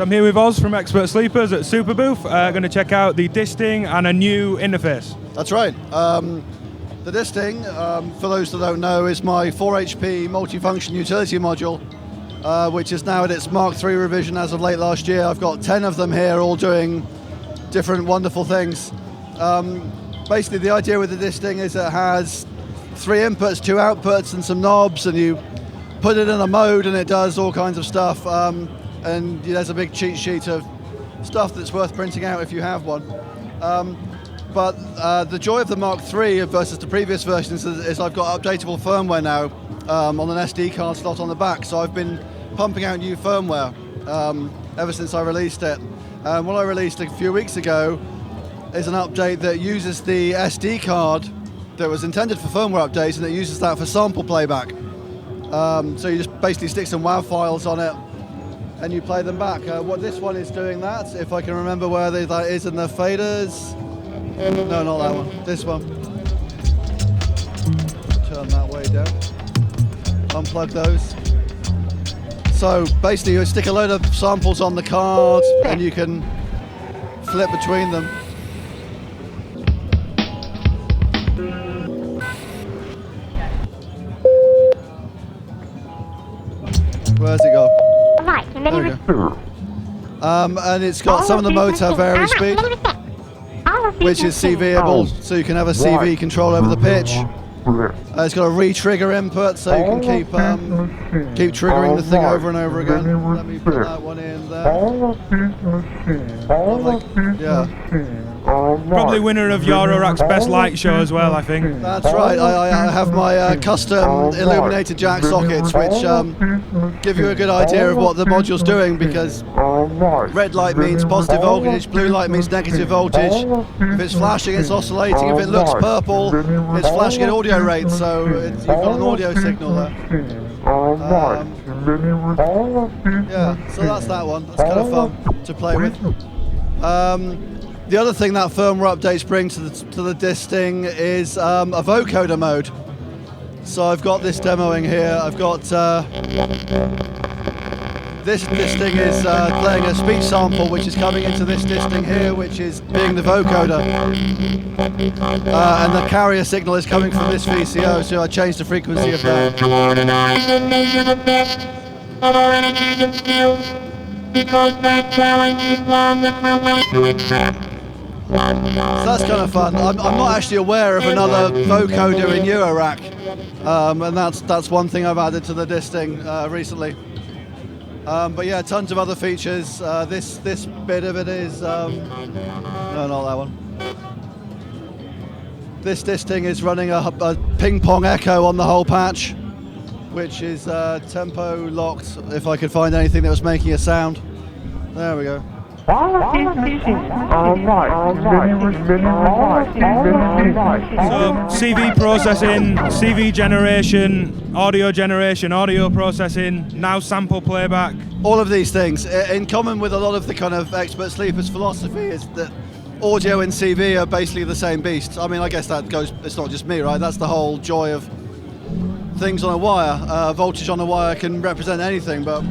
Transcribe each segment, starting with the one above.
I'm here with Oz from Expert Sleepers at Superbooth. Going to check out the Disting and a new interface. That's right. The Disting, for those that don't know, is my 4 HP multifunction utility module, which is now at its Mark III revision as of late last year. I've got 10 of them here, all doing different wonderful things. Basically, the idea with the Disting is it has 3 inputs, 2 outputs, and some knobs, and you put it in a mode and it does all kinds of stuff. And there's a big cheat sheet of stuff that's worth printing out if you have one. But the joy of the Mark III versus the previous versions is I've got updatable firmware now on an SD card slot on the back. So I've been pumping out new firmware ever since I released it. What I released a few weeks ago is an update that uses the SD card that was intended for firmware updates, and it uses that for sample playback. So you just basically stick some WAV files on it and you play them back. What this one is doing that, if I can remember where that is in the faders. No, not that one. This one. Turn that way down. Unplug those. So basically you stick a load of samples on the card and you can flip between them. Where's it go? Right, and then there we go. And it's got some of the modes have varied speed, which is CV-able, so you can have a CV control over the pitch. It's got a re-trigger input, so you can keep triggering the thing over and over again. Let me put that one in there. Yeah. Probably winner of Eurorack's Best Light Show as well, I think. That's right. I have my custom illuminated jack sockets, which give you a good idea of what the module's doing, because red light means positive voltage, blue light means negative voltage. If it's flashing, it's oscillating. If it looks purple, it's flashing at audio rate, so you've got an audio signal there. Yeah, so that's that one. That's kind of fun to play with. The other thing that firmware updates bring to the Disting is a vocoder mode. So I've got this demoing here. I've got this Disting is playing a speech sample, which is coming into this Disting here, which is being the vocoder. And the carrier signal is coming from this VCO, so I changed the frequency of that. So that's kind of fun. I'm not actually aware of another vocoder in Eurorack, and that's one thing I've added to the Disting recently. But yeah, tons of other features. This bit of it is no, not that one. This Disting is running a ping pong echo on the whole patch, which is tempo locked. If I could find anything that was making a sound, there we go. So CV processing, CV generation, audio processing, now sample playback. All of these things. In common with a lot of the kind of Expert Sleepers philosophy is that audio and CV are basically the same beast. I mean, I guess that goes, it's not just me, right? That's the whole joy of things on a wire. Voltage on a wire can represent anything, but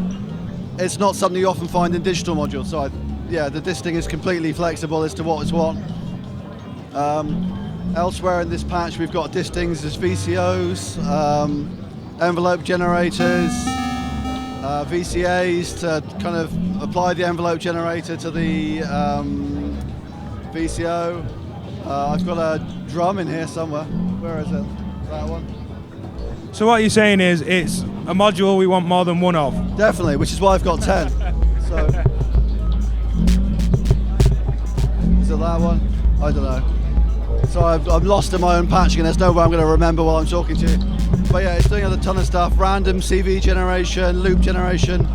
it's not something you often find in digital modules. So yeah, the Disting is completely flexible as to what is what. Elsewhere in this patch, we've got Distings as VCOs, envelope generators, VCAs to kind of apply the envelope generator to the VCO. I've got a drum in here somewhere. Where is it? That one. So what you're saying is it's a module we want more than one of? Definitely, which is why I've got 10. So. Is it that one? I don't know. So I'm lost in my own patch and there's no way I'm going to remember while I'm talking to you. But yeah, it's doing a ton of stuff. Random CV generation, loop generation,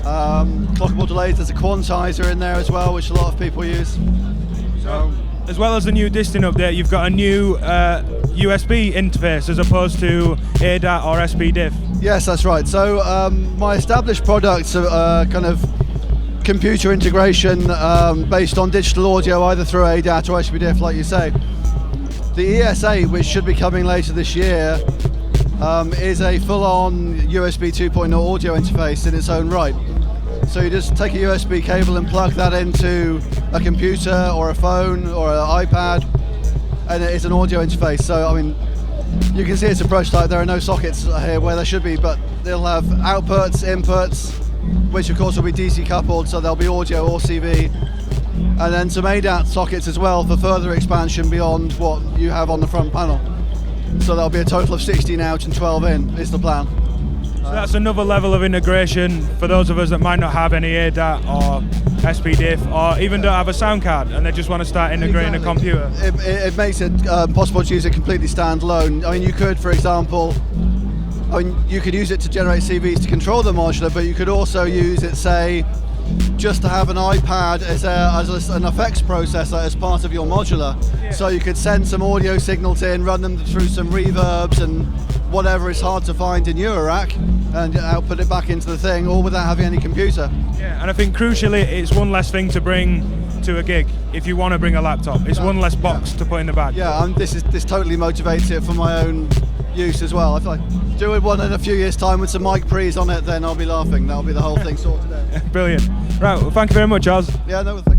clockable delays. There's a quantizer in there as well, which a lot of people use. So, as well as the new Disting update, you've got a new USB interface as opposed to ADAT or SPDIF. Yes, that's right. So my established products are kind of computer integration based on digital audio, either through ADAT or SPDIF, like you say. The ES8, which should be coming later this year, is a full-on USB 2.0 audio interface in its own right. So you just take a USB cable and plug that into a computer or a phone or an iPad, and it's an audio interface. So I mean, you can see it's a prototype. There are no sockets here where there should be, but they'll have outputs, inputs, which of course will be DC coupled, so there'll be audio or CV, and then some ADAT sockets as well for further expansion beyond what you have on the front panel. So there'll be a total of 16 out and 12 in is the plan. So that's another level of integration for those of us that might not have any ADAT or SPDIF or even don't have a sound card and they just want to start integrating a computer. It makes it possible to use it completely standalone. I mean, you could, for example, you could use it to generate CVs to control the modular, but you could also use it, say, just to have an iPad as an effects processor as part of your modular. Yeah. So you could send some audio signals in, run them through some reverbs and whatever is hard to find in Eurorack, and output it back into the thing, all without having any computer. Yeah, and I think crucially it's one less thing to bring to a gig if you want to bring a laptop. It's one less box to put in the bag. Yeah, and this totally motivates it for my own use as well. If I do it one in a few years' time with some mkIIIs on it, then I'll be laughing. That'll be the whole thing sorted out. Brilliant. Right, well, thank you very much, Oz. Yeah, no, thank you.